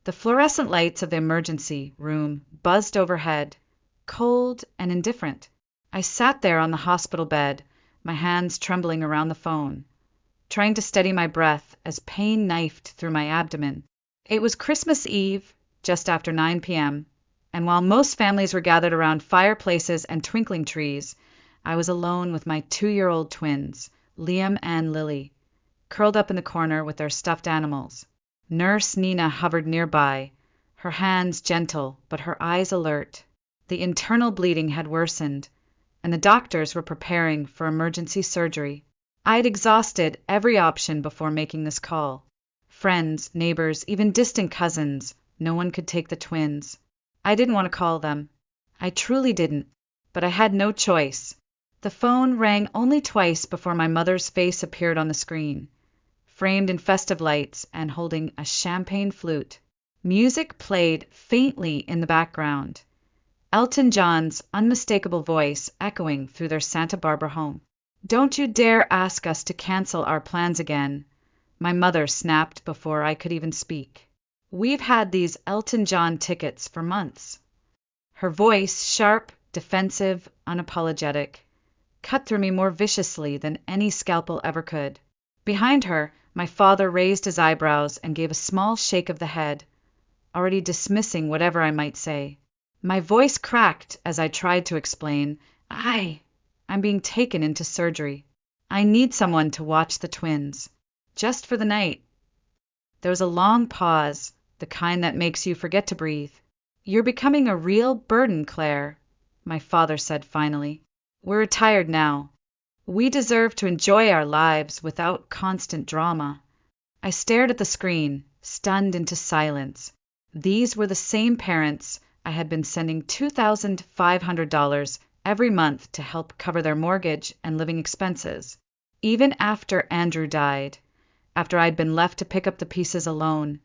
The fluorescent lights of the emergency room buzzed overhead, cold and indifferent. I sat there on the hospital bed, my hands trembling around the phone, trying to steady my breath as pain knifed through my abdomen. It was Christmas Eve, just after 9 p.m., and while most families were gathered around fireplaces and twinkling trees, I was alone with my 2-year-old twins, Liam and Lily, curled up in the corner with their stuffed animals. Nurse Nina hovered nearby, her hands gentle but her eyes alert. The internal bleeding had worsened, and the doctors were preparing for emergency surgery. I had exhausted every option before making this call. Friends, neighbors, even distant cousins, no one could take the twins. I didn't want to call them. I truly didn't, but I had no choice. The phone rang only twice before my mother's face appeared on the screen, framed in festive lights and holding a champagne flute. Music played faintly in the background, Elton John's unmistakable voice echoing through their Santa Barbara home. "Don't you dare ask us to cancel our plans again," my mother snapped before I could even speak. "We've had these Elton John tickets for months." Her voice, sharp, defensive, unapologetic, cut through me more viciously than any scalpel ever could. Behind her, my father raised his eyebrows and gave a small shake of the head, already dismissing whatever I might say. My voice cracked as I tried to explain, I'm being taken into surgery. I need someone to watch the twins. Just for the night." There was a long pause, the kind that makes you forget to breathe. "You're becoming a real burden, Claire," my father said finally. "We're retired now. We deserve to enjoy our lives without constant drama." I stared at the screen, stunned into silence. These were the same parents I had been sending $2,500 every month to help cover their mortgage and living expenses. Even after Andrew died, after I'd been left to pick up the pieces alone,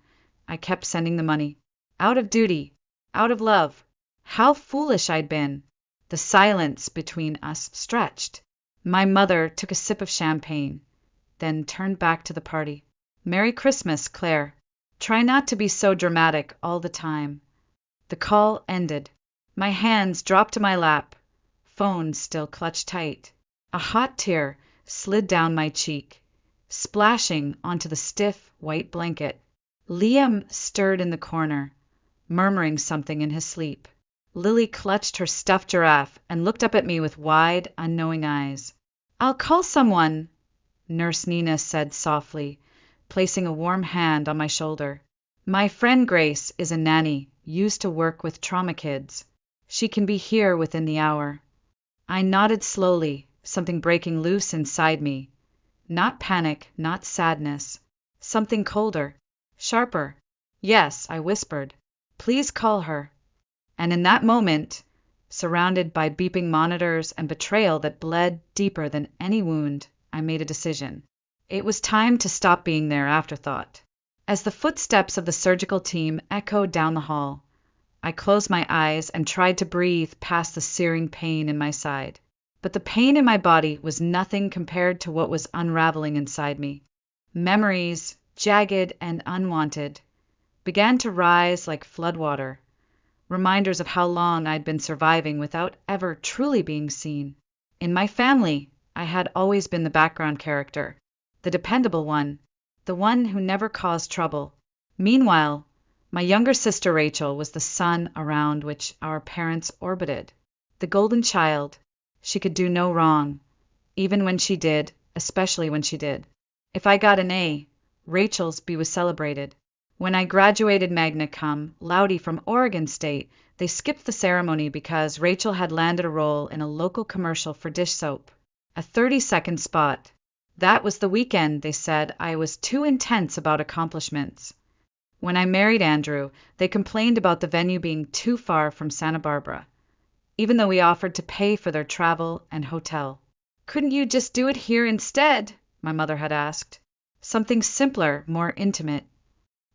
I kept sending the money. Out of duty, out of love. How foolish I'd been. The silence between us stretched. My mother took a sip of champagne, then turned back to the party. "Merry Christmas, Claire. Try not to be so dramatic all the time." The call ended. My hands dropped to my lap, phone still clutched tight. A hot tear slid down my cheek, splashing onto the stiff white blanket. Liam stirred in the corner, murmuring something in his sleep. Lily clutched her stuffed giraffe and looked up at me with wide, unknowing eyes. "I'll call someone," Nurse Nina said softly, placing a warm hand on my shoulder. "My friend Grace is a nanny used to work with trauma kids. She can be here within the hour." I nodded slowly, something breaking loose inside me. Not panic, not sadness. Something colder, sharper. "Yes," I whispered. "Please call her." And in that moment, surrounded by beeping monitors and betrayal that bled deeper than any wound, I made a decision. It was time to stop being their afterthought. As the footsteps of the surgical team echoed down the hall, I closed my eyes and tried to breathe past the searing pain in my side. But the pain in my body was nothing compared to what was unraveling inside me. Memories, jagged and unwanted, began to rise like floodwater, reminders of how long I'd been surviving without ever truly being seen. In my family, I had always been the background character, the dependable one, the one who never caused trouble. Meanwhile, my younger sister Rachel was the sun around which our parents orbited. The golden child. She could do no wrong, even when she did, especially when she did. If I got an A, Rachel's B was celebrated. When I graduated magna cum laude from Oregon State, they skipped the ceremony because Rachel had landed a role in a local commercial for dish soap. A 30-second spot. That was the weekend they said I was too intense about accomplishments. When I married Andrew, they complained about the venue being too far from Santa Barbara, even though we offered to pay for their travel and hotel. "Couldn't you just do it here instead?" my mother had asked. Something simpler, more intimate.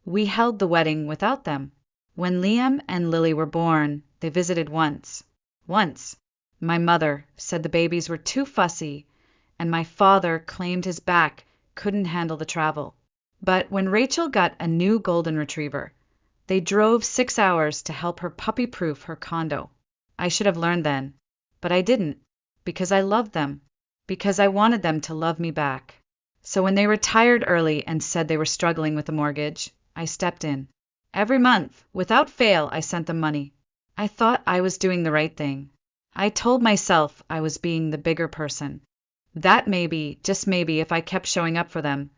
We held the wedding without them. When Liam and Lily were born, they visited once. Once. My mother said the babies were too fussy, and my father claimed his back couldn't handle the travel. But when Rachel got a new golden retriever, They drove 6 hours to help her puppy-proof her condo. I should have learned then, but I didn't, because I loved them, because I wanted them to love me back. So when they retired early and said they were struggling with the mortgage, I stepped in. Every month, without fail, I sent them money. I thought I was doing the right thing. I told myself I was being the bigger person. That maybe, just maybe, if I kept showing up for them,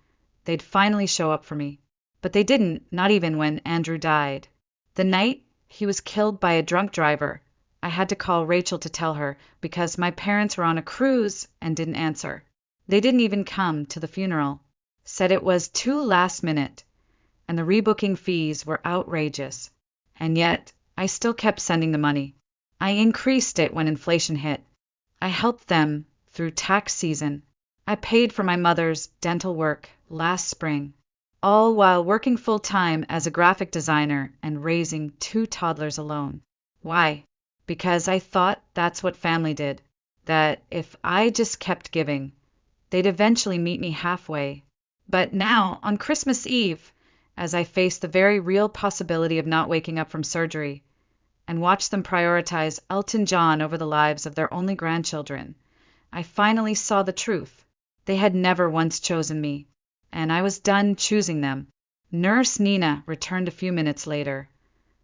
they'd finally show up for me. But they didn't, not even when Andrew died. The night he was killed by a drunk driver, I had to call Rachel to tell her because my parents were on a cruise and didn't answer. They didn't even come to the funeral. Said it was too last minute, and the rebooking fees were outrageous. And yet, I still kept sending the money. I increased it when inflation hit. I helped them through tax season. I paid for my mother's dental work last spring, all while working full-time as a graphic designer and raising 2 toddlers alone. Why? Because I thought that's what family did, that if I just kept giving, they'd eventually meet me halfway. But now, on Christmas Eve, as I faced the very real possibility of not waking up from surgery, and watched them prioritize Elton John over the lives of their only grandchildren, I finally saw the truth. They had never once chosen me, and I was done choosing them. Nurse Nina returned a few minutes later,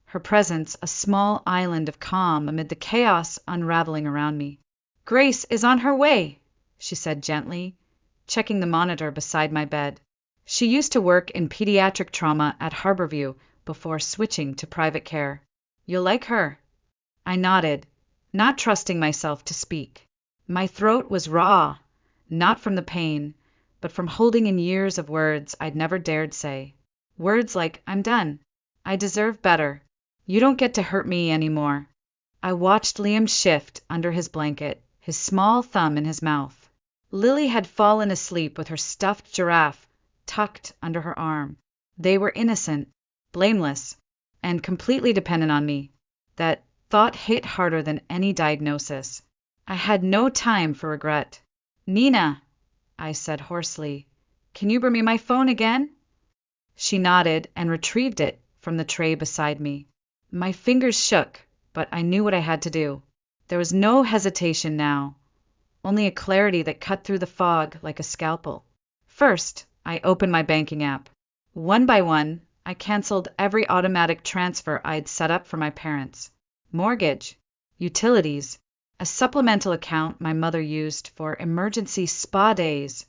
her presence a small island of calm amid the chaos unraveling around me. "Grace is on her way," she said gently, checking the monitor beside my bed. She used to work in pediatric trauma at Harborview before switching to private care. "You'll like her." I nodded, not trusting myself to speak. My throat was raw, not from the pain, but from holding in years of words I'd never dared say. Words like, "I'm done. I deserve better. You don't get to hurt me anymore." I watched Liam shift under his blanket, his small thumb in his mouth. Lily had fallen asleep with her stuffed giraffe tucked under her arm. They were innocent, blameless, and completely dependent on me. That thought hit harder than any diagnosis. I had no time for regret. "Nina," I said hoarsely, "can you bring me my phone again?" She nodded and retrieved it from the tray beside me. My fingers shook, but I knew what I had to do. There was no hesitation now, only a clarity that cut through the fog like a scalpel. First, I opened my banking app. One by one, I canceled every automatic transfer I'd set up for my parents. Mortgage, utilities, a supplemental account my mother used for emergency spa days.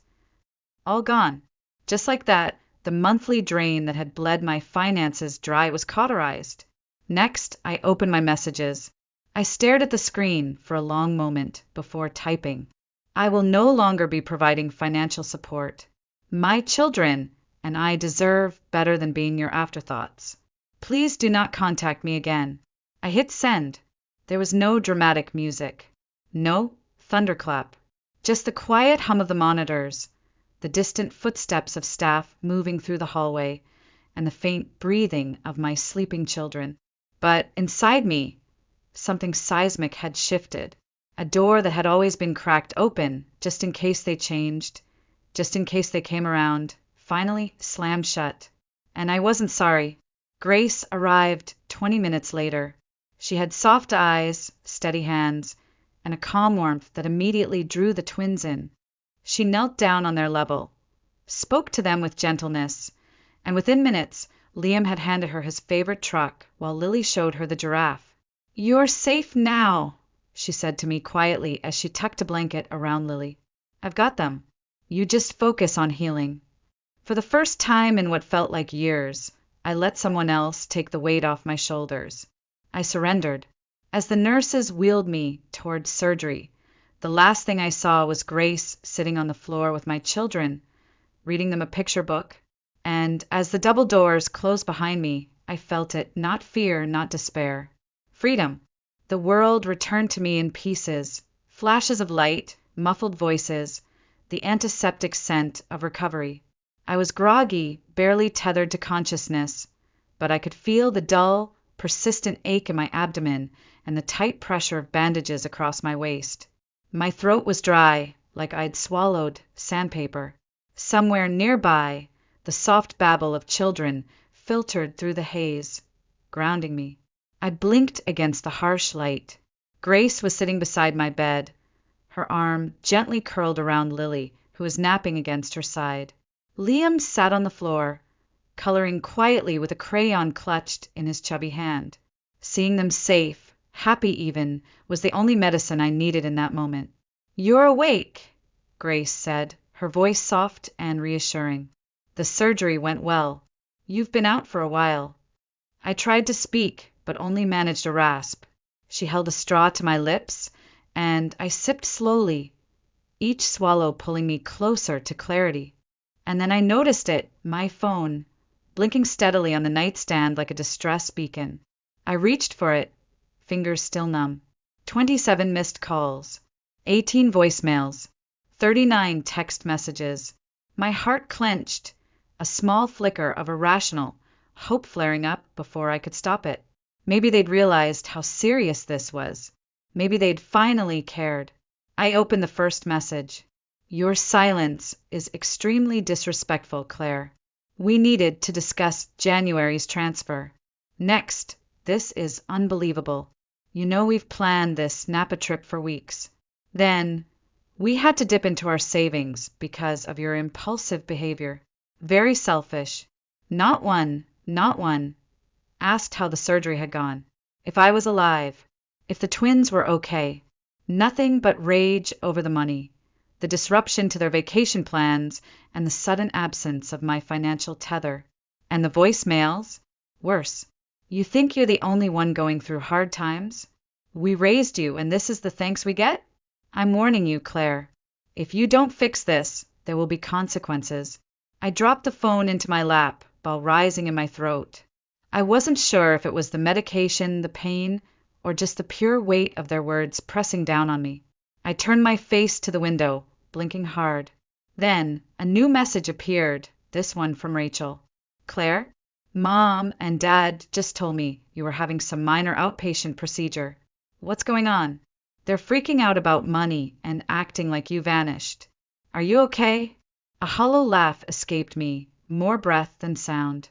All gone. Just like that, the monthly drain that had bled my finances dry was cauterized. Next, I opened my messages. I stared at the screen for a long moment before typing. I will no longer be providing financial support. My children and I deserve better than being your afterthoughts. Please do not contact me again. I hit send. There was no dramatic music. No thunderclap. Just the quiet hum of the monitors, the distant footsteps of staff moving through the hallway, and the faint breathing of my sleeping children. But inside me, something seismic had shifted. A door that had always been cracked open, just in case they changed, just in case they came around, finally slammed shut. And I wasn't sorry. Grace arrived 20 minutes later. She had soft eyes, steady hands, and a calm warmth that immediately drew the twins in. She knelt down on their level, spoke to them with gentleness, and within minutes, Liam had handed her his favorite truck while Lily showed her the giraffe. "You're safe now," she said to me quietly as she tucked a blanket around Lily. "I've got them. You just focus on healing." For the first time in what felt like years, I let someone else take the weight off my shoulders. I surrendered. As the nurses wheeled me toward surgery, the last thing I saw was Grace sitting on the floor with my children, reading them a picture book. And as the double doors closed behind me, I felt it, not fear, not despair. Freedom. The world returned to me in pieces, flashes of light, muffled voices, the antiseptic scent of recovery. I was groggy, barely tethered to consciousness, but I could feel the dull, persistent ache in my abdomen and the tight pressure of bandages across my waist. My throat was dry, like I'd swallowed sandpaper. Somewhere nearby, the soft babble of children filtered through the haze. grounding me. I blinked against the harsh light. Grace was sitting beside my bed, her arm gently curled around Lily, who was napping against her side. Liam sat on the floor, coloring quietly with a crayon clutched in his chubby hand. Seeing them safe, happy even, was the only medicine I needed in that moment. "You're awake," Grace said, her voice soft and reassuring. "The surgery went well. You've been out for a while." I tried to speak, but only managed a rasp. She held a straw to my lips, and I sipped slowly, each swallow pulling me closer to clarity. And then I noticed it, my phone, blinking steadily on the nightstand like a distress beacon. I reached for it, fingers still numb. 27 missed calls, 18 voicemails, 39 text messages. My heart clenched, a small flicker of irrational hope flaring up before I could stop it. Maybe they'd realized how serious this was. Maybe they'd finally cared. I opened the first message. "Your silence is extremely disrespectful, Claire. We needed to discuss January's transfer." Next, "This is unbelievable. You know we've planned this Napa trip for weeks." Then, "We had to dip into our savings because of your impulsive behavior. Very selfish. Not one. Asked how the surgery had gone. If I was alive. If the twins were okay. Nothing but rage over the money, the disruption to their vacation plans, and the sudden absence of my financial tether." And the voicemails? Worse. "You think you're the only one going through hard times? We raised you, and this is the thanks we get? I'm warning you, Claire. If you don't fix this, there will be consequences." I dropped the phone into my lap, while rising in my throat. I wasn't sure if it was the medication, the pain, or just the pure weight of their words pressing down on me. I turned my face to the window, blinking hard. Then a new message appeared, this one from Rachel. "Claire, Mom and Dad just told me you were having some minor outpatient procedure. What's going on? They're freaking out about money and acting like you vanished. Are you okay?" A hollow laugh escaped me, more breath than sound.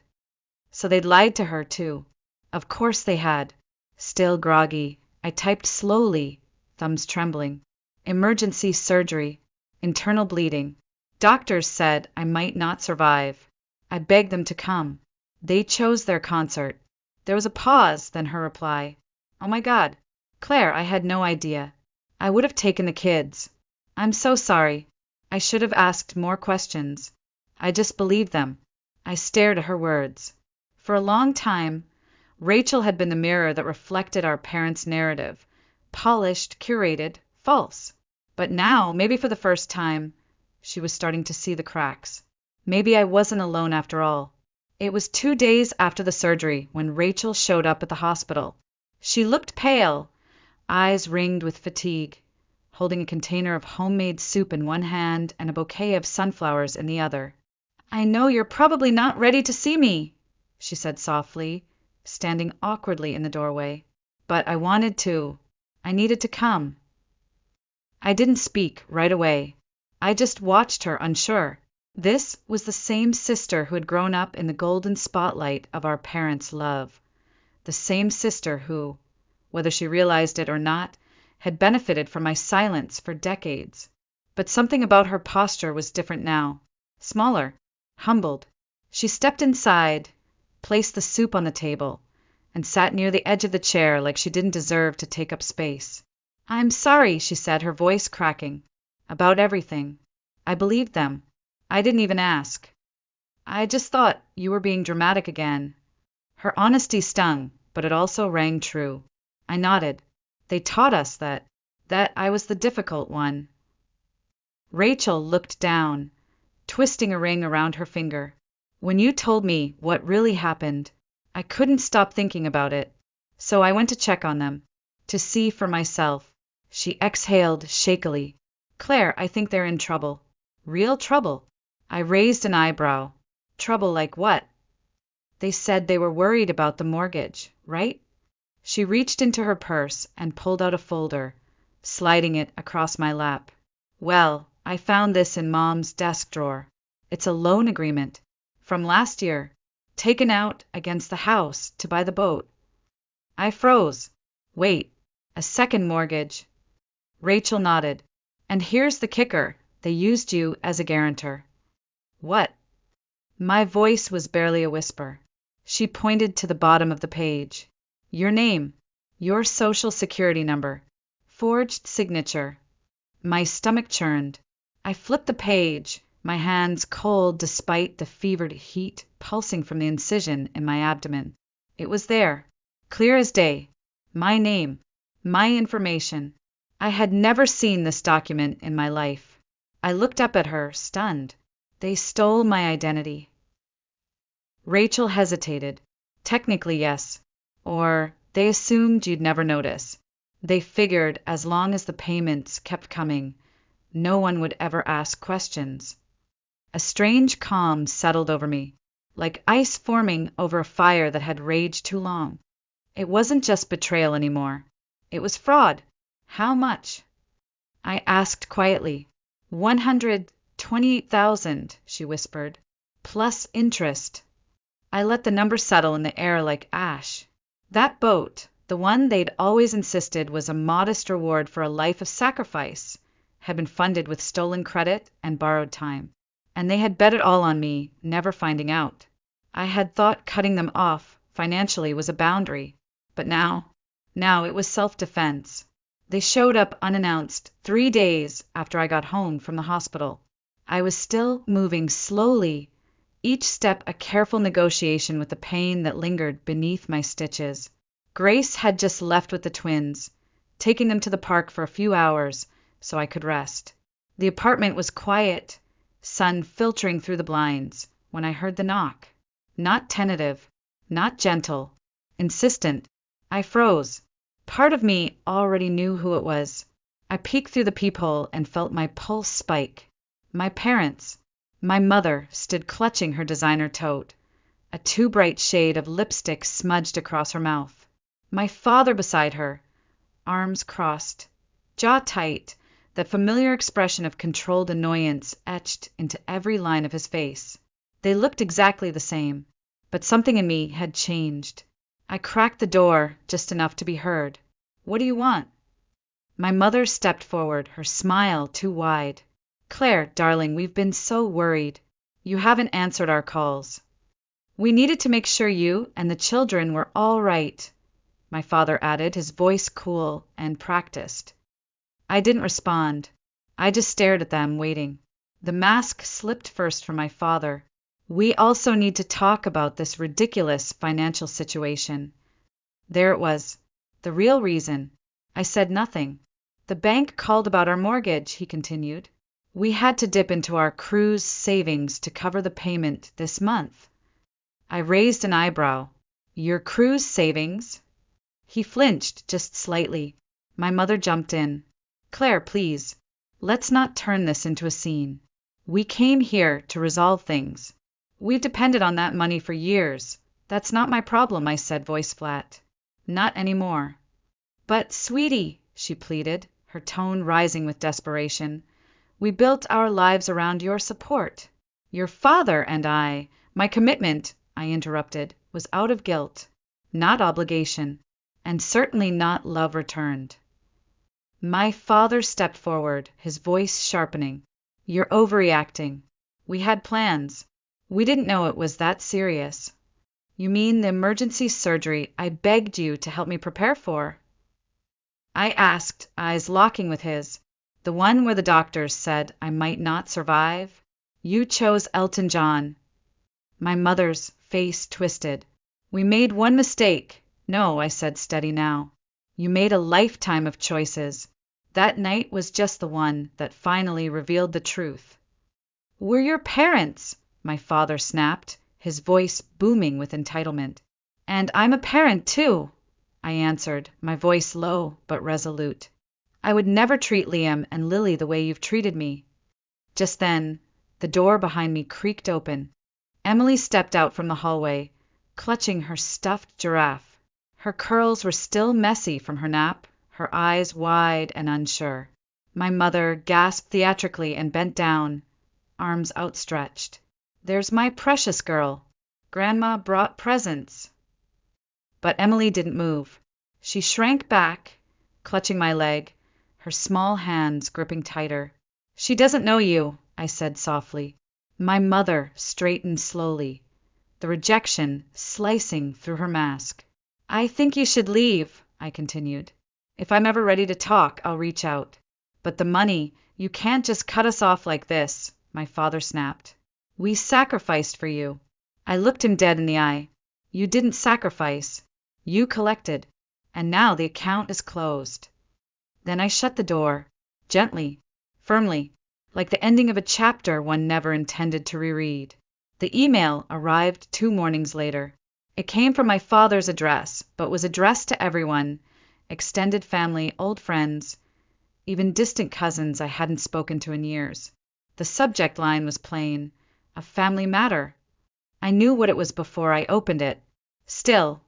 So they'd lied to her, too. Of course they had. Still groggy, I typed slowly, thumbs trembling. "Emergency surgery. Internal bleeding. Doctors said I might not survive. I begged them to come. They chose their concert." There was a pause, then her reply. "Oh my God. Claire, I had no idea. I would have taken the kids. I'm so sorry. I should have asked more questions. I just believed them." I stared at her words. For a long time, Rachel had been the mirror that reflected our parents' narrative. Polished, curated, false. But now, maybe for the first time, she was starting to see the cracks. Maybe I wasn't alone after all. It was 2 days after the surgery when Rachel showed up at the hospital. She looked pale, eyes ringed with fatigue, holding a container of homemade soup in one hand and a bouquet of sunflowers in the other. "I know you're probably not ready to see me," she said softly, standing awkwardly in the doorway. "But I wanted to. I needed to come." I didn't speak right away. I just watched her, unsure. This was the same sister who had grown up in the golden spotlight of our parents' love. The same sister who, whether she realized it or not, had benefited from my silence for decades. But something about her posture was different now. Smaller, humbled. She stepped inside, placed the soup on the table, and sat near the edge of the chair like she didn't deserve to take up space. "I'm sorry," she said, her voice cracking. "About everything. I believed them. I didn't even ask. I just thought you were being dramatic again." Her honesty stung, but it also rang true. I nodded. "They taught us that I was the difficult one." Rachel looked down, twisting a ring around her finger. "When you told me what really happened, I couldn't stop thinking about it. So I went to check on them, to see for myself." She exhaled shakily. "Claire, I think they're in trouble. Real trouble." I raised an eyebrow. "Trouble like what?" "They said they were worried about the mortgage, right?" She reached into her purse and pulled out a folder, sliding it across my lap. "Well, I found this in Mom's desk drawer. It's a loan agreement. From last year. taken out against the house to buy the boat. I froze. Wait, a second mortgage? Rachel nodded. And here's the kicker. They used you as a guarantor. What? My voice was barely a whisper. She pointed to the bottom of the page. Your name, your social security number, forged signature. My stomach churned. I flipped the page, my hands cold despite the fevered heat pulsing from the incision in my abdomen. It was there, clear as day. My name, my information. I had never seen this document in my life. I looked up at her, stunned. They stole my identity. Rachel hesitated. Technically, yes. Or they assumed you'd never notice. They figured as long as the payments kept coming, no one would ever ask questions. A strange calm settled over me, like ice forming over a fire that had raged too long. It wasn't just betrayal anymore. It was fraud. How much? I asked quietly. 128,000, she whispered, plus interest. I let the number settle in the air like ash. That boat, the one they'd always insisted was a modest reward for a life of sacrifice, had been funded with stolen credit and borrowed time. And they had bet it all on me, never finding out. I had thought cutting them off financially was a boundary. But now it was self-defense. They showed up unannounced 3 days after I got home from the hospital. I was still moving slowly, each step a careful negotiation with the pain that lingered beneath my stitches. Grace had just left with the twins, taking them to the park for a few hours so I could rest. The apartment was quiet, sun filtering through the blinds, when I heard the knock. Not tentative, not gentle, insistent. I froze. Part of me already knew who it was. I peeked through the peephole and felt my pulse spike. My parents. My mother stood clutching her designer tote, a too bright shade of lipstick smudged across her mouth. My father beside her, arms crossed, jaw tight, that familiar expression of controlled annoyance etched into every line of his face. They looked exactly the same, but something in me had changed. I cracked the door just enough to be heard. What do you want? My mother stepped forward, her smile too wide. Claire, darling, we've been so worried. You haven't answered our calls. We needed to make sure you and the children were all right, my father added, his voice cool and practiced. I didn't respond. I just stared at them, waiting. The mask slipped first from my father. We also need to talk about this ridiculous financial situation. There it was, the real reason. I said nothing. The bank called about our mortgage, he continued. We had to dip into our cruise savings to cover the payment this month. I raised an eyebrow. Your cruise savings? He flinched just slightly. My mother jumped in. Claire, please, let's not turn this into a scene. We came here to resolve things. We've depended on that money for years. That's not my problem, I said, voice flat. Not anymore. But, sweetie, she pleaded, her tone rising with desperation, we built our lives around your support. Your father and I. My commitment, I interrupted, was out of guilt, not obligation, and certainly not love returned. My father stepped forward, his voice sharpening. You're overreacting. We had plans. We didn't know it was that serious. You mean the emergency surgery I begged you to help me prepare for? I asked, eyes locking with his. The one where the doctors said I might not survive? You chose Elton John. My mother's face twisted. We made one mistake. No, I said, steady now. You made a lifetime of choices. That night was just the one that finally revealed the truth. We're your parents, my father snapped, his voice booming with entitlement. And I'm a parent, too, I answered, my voice low but resolute. I would never treat Liam and Lily the way you've treated me. Just then, the door behind me creaked open. Emily stepped out from the hallway, clutching her stuffed giraffe. Her curls were still messy from her nap, her eyes wide and unsure. My mother gasped theatrically and bent down, arms outstretched. There's my precious girl. Grandma brought presents. But Emily didn't move. She shrank back, clutching my leg, her small hands gripping tighter. She doesn't know you, I said softly. My mother straightened slowly, the rejection slicing through her mask. I think you should leave, I continued. If I'm ever ready to talk, I'll reach out. But the money, you can't just cut us off like this, my father snapped. We sacrificed for you. I looked him dead in the eye. You didn't sacrifice. You collected. And now the account is closed. Then I shut the door, gently, firmly, like the ending of a chapter one never intended to reread. The email arrived 2 mornings later. It came from my father's address, but was addressed to everyone, extended family, old friends, even distant cousins I hadn't spoken to in years. The subject line was plain, a family matter. I knew what it was before I opened it. Still,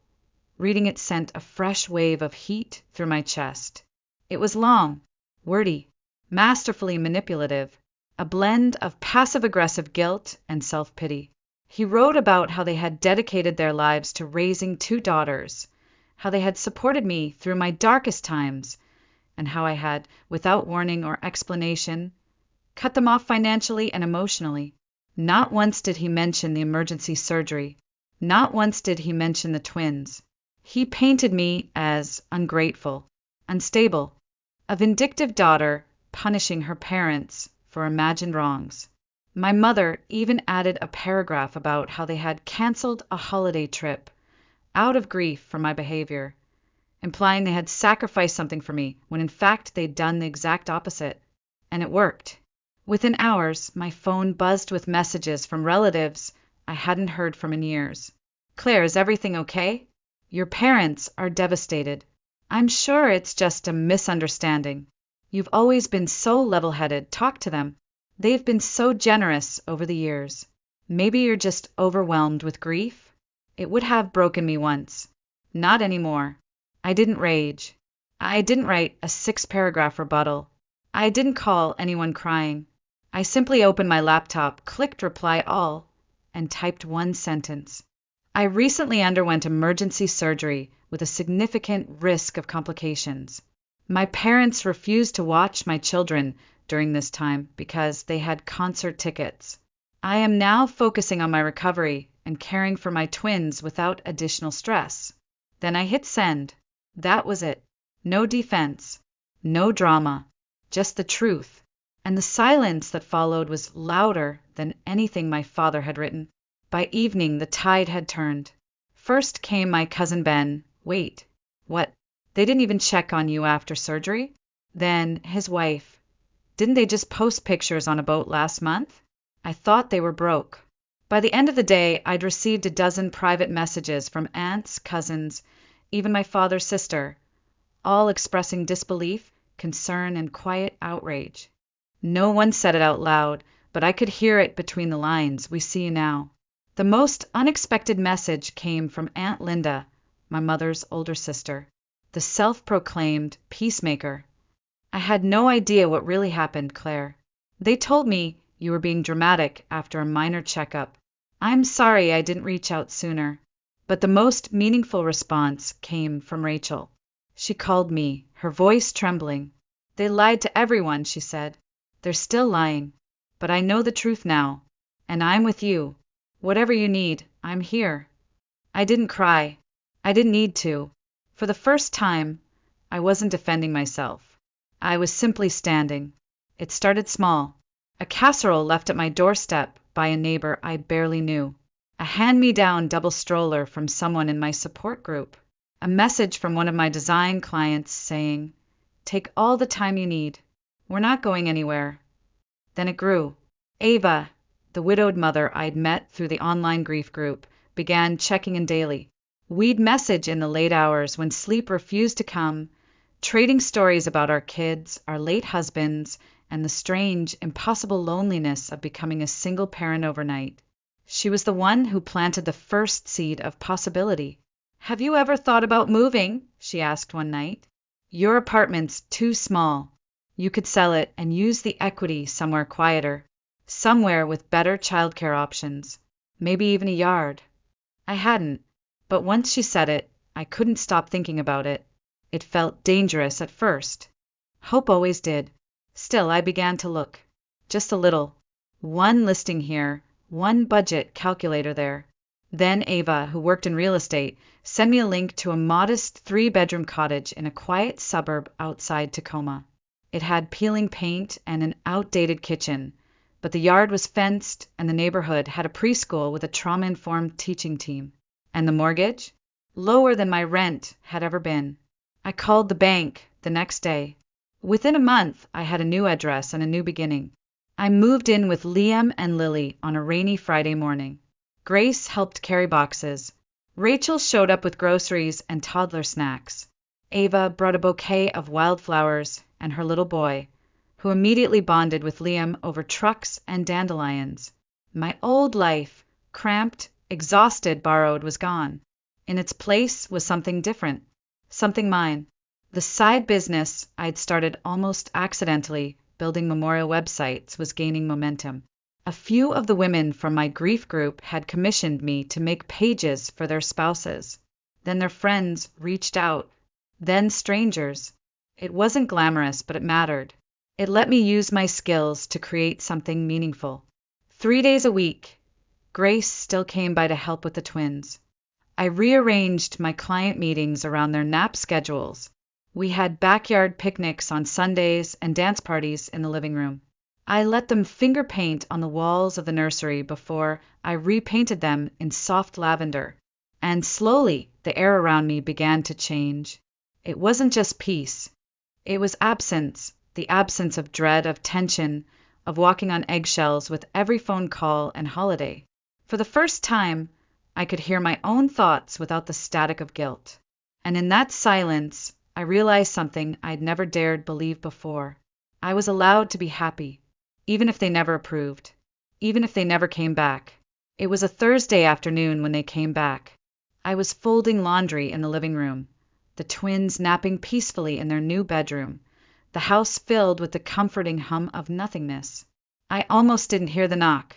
reading it sent a fresh wave of heat through my chest. It was long, wordy, masterfully manipulative, a blend of passive-aggressive guilt and self-pity. He wrote about how they had dedicated their lives to raising 2 daughters, how they had supported me through my darkest times, and how I had, without warning or explanation, cut them off financially and emotionally. Not once did he mention the emergency surgery. Not once did he mention the twins. He painted me as ungrateful, unstable, a vindictive daughter punishing her parents for imagined wrongs. My mother even added a paragraph about how they had canceled a holiday trip out of grief for my behavior, implying they had sacrificed something for me when in fact they'd done the exact opposite. And it worked. Within hours, my phone buzzed with messages from relatives I hadn't heard from in years. Claire, is everything okay? Your parents are devastated. I'm sure it's just a misunderstanding. You've always been so level-headed. Talk to them. They've been so generous over the years. Maybe you're just overwhelmed with grief? It would have broken me once. Not anymore. I didn't rage. I didn't write a 6-paragraph rebuttal. I didn't call anyone crying. I simply opened my laptop, clicked reply all, and typed 1 sentence. I recently underwent emergency surgery with a significant risk of complications. My parents refused to watch my children during this time because they had concert tickets. I am now focusing on my recovery and caring for my twins without additional stress. Then I hit send. That was it. No defense, no drama, just the truth. And the silence that followed was louder than anything my father had written. By evening, the tide had turned. First came my cousin Ben. Wait, what? They didn't even check on you after surgery? Then his wife. Didn't they just post pictures on a boat last month? I thought they were broke. By the end of the day, I'd received a dozen private messages from aunts, cousins, even my father's sister, all expressing disbelief, concern, and quiet outrage. No one said it out loud, but I could hear it between the lines. We see you now. The most unexpected message came from Aunt Linda, my mother's older sister, the self-proclaimed peacemaker. I had no idea what really happened, Claire. They told me you were being dramatic after a minor checkup. I'm sorry I didn't reach out sooner. But the most meaningful response came from Rachel. She called me, her voice trembling. They lied to everyone, she said. They're still lying. But I know the truth now. And I'm with you. Whatever you need, I'm here. I didn't cry. I didn't need to. For the first time, I wasn't defending myself. I was simply standing. It started small. A casserole left at my doorstep by a neighbor I barely knew. A hand-me-down double stroller from someone in my support group. A message from one of my design clients saying, "Take all the time you need. We're not going anywhere." Then it grew. Ava, the widowed mother I'd met through the online grief group, began checking in daily. We'd message in the late hours when sleep refused to come, trading stories about our kids, our late husbands, and the strange, impossible loneliness of becoming a single parent overnight. She was the one who planted the first seed of possibility. "Have you ever thought about moving?" she asked one night. "Your apartment's too small. You could sell it and use the equity somewhere quieter, somewhere with better childcare options, maybe even a yard." I hadn't, but once she said it, I couldn't stop thinking about it. It felt dangerous at first. Hope always did. Still, I began to look. Just a little. One listing here, one budget calculator there. Then Ava, who worked in real estate, sent me a link to a modest 3-bedroom cottage in a quiet suburb outside Tacoma. It had peeling paint and an outdated kitchen, but the yard was fenced and the neighborhood had a preschool with a trauma-informed teaching team. And the mortgage? Lower than my rent had ever been. I called the bank the next day. Within a month, I had a new address and a new beginning. I moved in with Liam and Lily on a rainy Friday morning. Grace helped carry boxes. Rachel showed up with groceries and toddler snacks. Ava brought a bouquet of wildflowers and her little boy, who immediately bonded with Liam over trucks and dandelions. My old life, cramped, exhausted, borrowed, was gone. In its place was something different, something mine. The side business I'd started almost accidentally, building memorial websites, was gaining momentum. A few of the women from my grief group had commissioned me to make pages for their spouses. Then their friends reached out. Then strangers. It wasn't glamorous, but it mattered. It let me use my skills to create something meaningful. 3 days a week, Grace still came by to help with the twins. I rearranged my client meetings around their nap schedules. We had backyard picnics on Sundays and dance parties in the living room. I let them finger paint on the walls of the nursery before I repainted them in soft lavender. And slowly, the air around me began to change. It wasn't just peace. It was absence, the absence of dread, of tension, of walking on eggshells with every phone call and holiday. For the first time, I could hear my own thoughts without the static of guilt. And in that silence, I realized something I'd never dared believe before. I was allowed to be happy, even if they never approved, even if they never came back. It was a Thursday afternoon when they came back. I was folding laundry in the living room, the twins napping peacefully in their new bedroom, the house filled with the comforting hum of nothingness. I almost didn't hear the knock,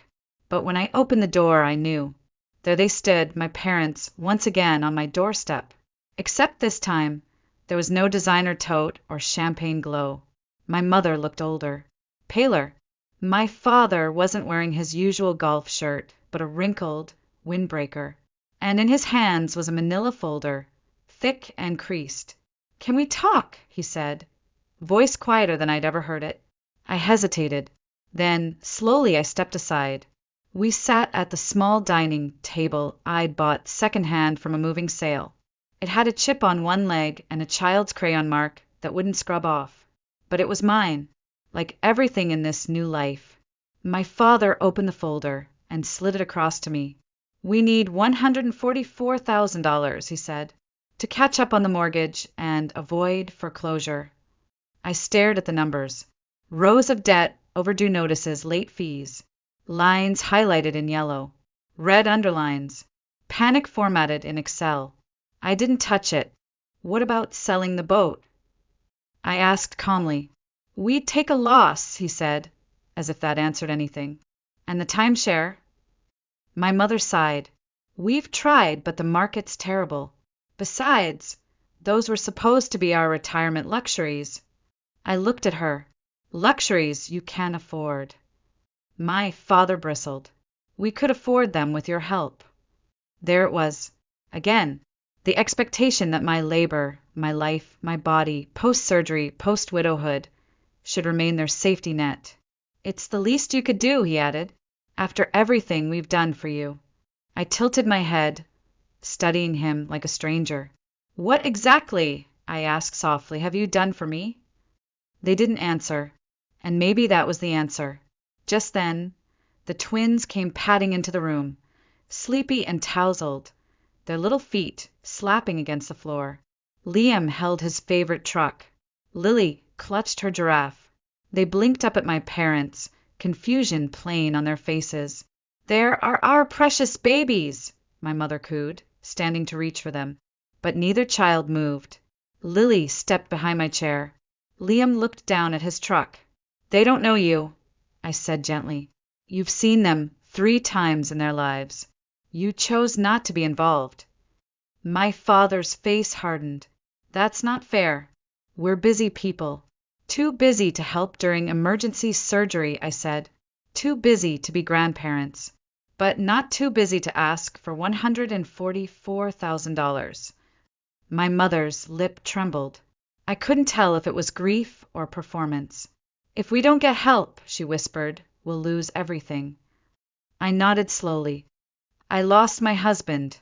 but when I opened the door, I knew. There they stood, my parents, once again on my doorstep. Except this time, there was no designer tote or champagne glow. My mother looked older, paler. My father wasn't wearing his usual golf shirt, but a wrinkled windbreaker. And in his hands was a manila folder, thick and creased. "Can we talk?" he said, voice quieter than I'd ever heard it. I hesitated. Then, slowly, I stepped aside. We sat at the small dining table I'd bought secondhand from a moving sale. It had a chip on one leg and a child's crayon mark that wouldn't scrub off. But it was mine, like everything in this new life. My father opened the folder and slid it across to me. "We need $144,000, he said, "to catch up on the mortgage and avoid foreclosure." I stared at the numbers. Rows of debt, overdue notices, late fees. Lines highlighted in yellow. Red underlines. Panic formatted in Excel. I didn't touch it. "What about selling the boat?" I asked calmly. "We'd take a loss," he said, as if that answered anything. "And the timeshare?" My mother sighed. "We've tried, but the market's terrible. Besides, those were supposed to be our retirement luxuries." I looked at her. "Luxuries you can't afford." My father bristled. "We could afford them with your help." There it was. Again, the expectation that my labor, my life, my body, post-surgery, post-widowhood, should remain their safety net. "It's the least you could do," he added, "after everything we've done for you." I tilted my head, studying him like a stranger. "What exactly," I asked softly, "have you done for me?" They didn't answer, and maybe that was the answer. Just then, the twins came padding into the room, sleepy and tousled, their little feet slapping against the floor. Liam held his favorite truck. Lily clutched her giraffe. They blinked up at my parents, confusion plain on their faces. "There are our precious babies," my mother cooed, standing to reach for them. But neither child moved. Lily stepped behind my chair. Liam looked down at his truck. "They don't know you," I said gently. "You've seen them 3 times in their lives. You chose not to be involved. My father's face hardened. That's not fair. We're busy people. Too busy to help during emergency surgery, I said. Too busy to be grandparents. But not too busy to ask for $144,000. My mother's lip trembled. I couldn't tell if it was grief or performance. If we don't get help, she whispered, we'll lose everything. I nodded slowly. I lost my husband.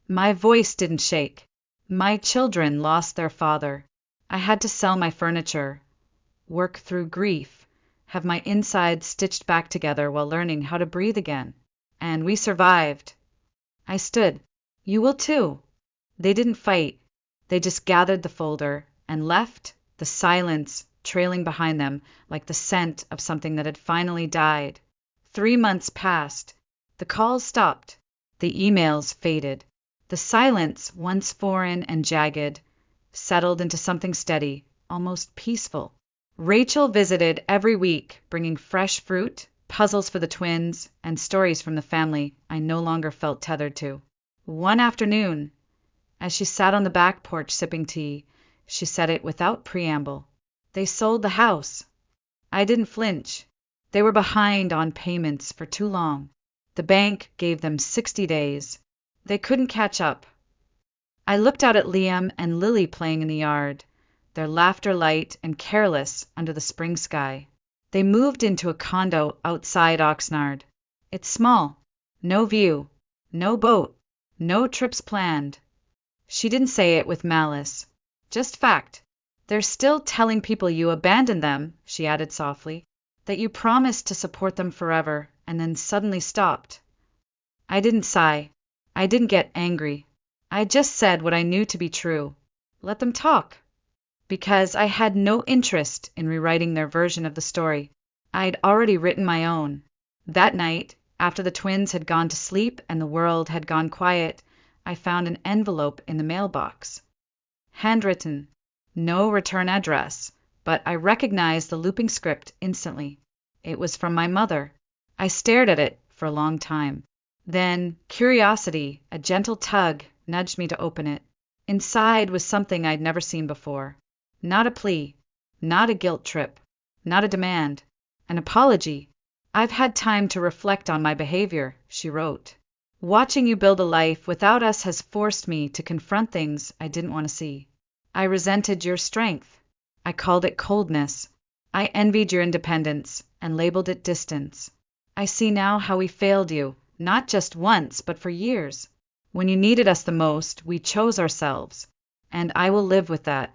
My voice didn't shake. My children lost their father. I had to sell my furniture, work through grief, have my insides stitched back together while learning how to breathe again. And we survived. I stood. You will too. They didn't fight. They just gathered the folder and left, the silence trailing behind them like the scent of something that had finally died. 3 months passed. The calls stopped. The emails faded. The silence, once foreign and jagged, settled into something steady, almost peaceful. Rachel visited every week, bringing fresh fruit, puzzles for the twins, and stories from the family I no longer felt tethered to. One afternoon, as she sat on the back porch sipping tea, she said it without preamble. They sold the house. I didn't flinch. They were behind on payments for too long. The bank gave them 60 days. They couldn't catch up. I looked out at Liam and Lily playing in the yard, their laughter light and careless under the spring sky. They moved into a condo outside Oxnard. It's small. No view. No boat. No trips planned. She didn't say it with malice. Just fact. They're still telling people you abandoned them, she added softly, that you promised to support them forever and then suddenly stopped. I didn't sigh. I didn't get angry. I just said what I knew to be true. Let them talk. Because I had no interest in rewriting their version of the story. I'd already written my own. That night, after the twins had gone to sleep and the world had gone quiet, I found an envelope in the mailbox. Handwritten. No return address, but I recognized the looping script instantly. It was from my mother. I stared at it for a long time. Then, curiosity, a gentle tug, nudged me to open it. Inside was something I'd never seen before. Not a plea, not a guilt trip, not a demand. An apology. I've had time to reflect on my behavior, she wrote. Watching you build a life without us has forced me to confront things I didn't want to see. I resented your strength. I called it coldness. I envied your independence and labeled it distance. I see now how we failed you, not just once, but for years. When you needed us the most, we chose ourselves. And I will live with that.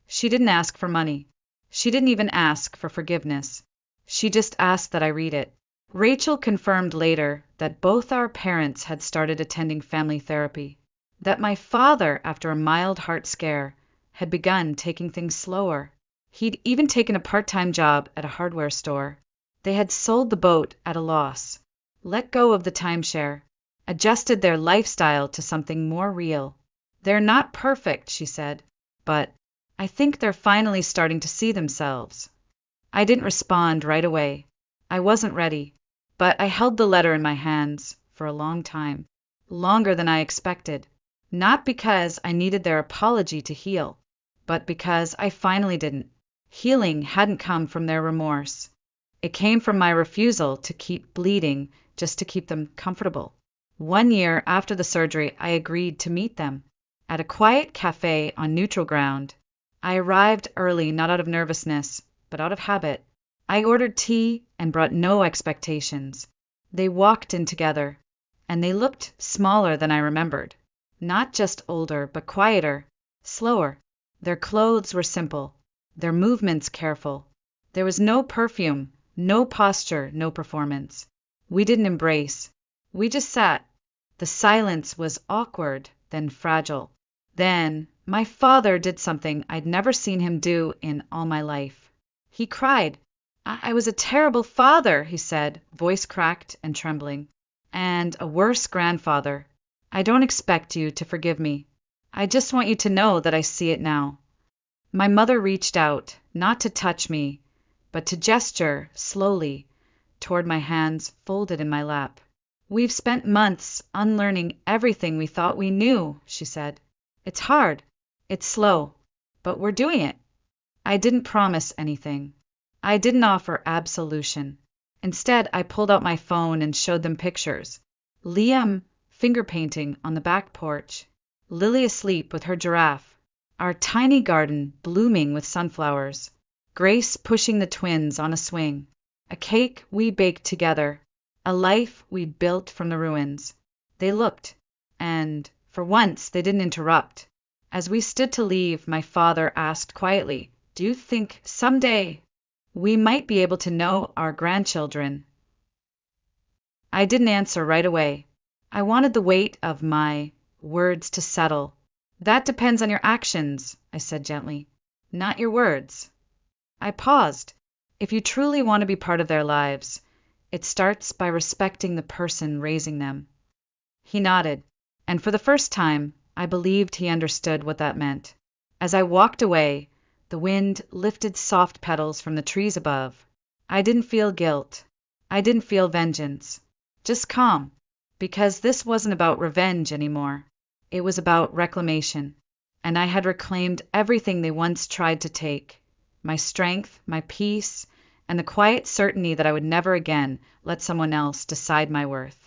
She didn't ask for money. She didn't even ask for forgiveness. She just asked that I read it. Rachel confirmed later that both our parents had started attending family therapy. That my father, after a mild heart scare, had begun taking things slower. He'd even taken a part-time job at a hardware store. They had sold the boat at a loss, let go of the timeshare, adjusted their lifestyle to something more real. They're not perfect, she said, but I think they're finally starting to see themselves. I didn't respond right away. I wasn't ready, but I held the letter in my hands for a long time, longer than I expected, not because I needed their apology to heal, but because I finally didn't. Healing hadn't come from their remorse. It came from my refusal to keep bleeding just to keep them comfortable. 1 year after the surgery, I agreed to meet them at a quiet cafe on neutral ground. I arrived early, not out of nervousness, but out of habit. I ordered tea and brought no expectations. They walked in together, and they looked smaller than I remembered. Not just older, but quieter, slower. Their clothes were simple, their movements careful. There was no perfume, no posture, no performance. We didn't embrace. We just sat. The silence was awkward, then fragile. Then my father did something I'd never seen him do in all my life. He cried. I was a terrible father, he said, voice cracked and trembling. And a worse grandfather. I don't expect you to forgive me. I just want you to know that I see it now. My mother reached out, not to touch me, but to gesture, slowly, toward my hands folded in my lap. We've spent months unlearning everything we thought we knew, she said. It's hard. It's slow. But we're doing it. I didn't promise anything. I didn't offer absolution. Instead, I pulled out my phone and showed them pictures. Liam finger painting on the back porch. Lily asleep with her giraffe. Our tiny garden blooming with sunflowers. Grace pushing the twins on a swing. A cake we baked together. A life we built from the ruins. They looked, and for once they didn't interrupt. As we stood to leave, my father asked quietly, "Do you think someday we might be able to know our grandchildren?" I didn't answer right away. I wanted the weight of my words to settle. "That depends on your actions," I said gently, "not your words." I paused. If you truly want to be part of their lives, it starts by respecting the person raising them. He nodded, and for the first time, I believed he understood what that meant. As I walked away, the wind lifted soft petals from the trees above. I didn't feel guilt. I didn't feel vengeance. Just calm, because this wasn't about revenge anymore. It was about reclamation, and I had reclaimed everything they once tried to take. My strength, my peace, and the quiet certainty that I would never again let someone else decide my worth.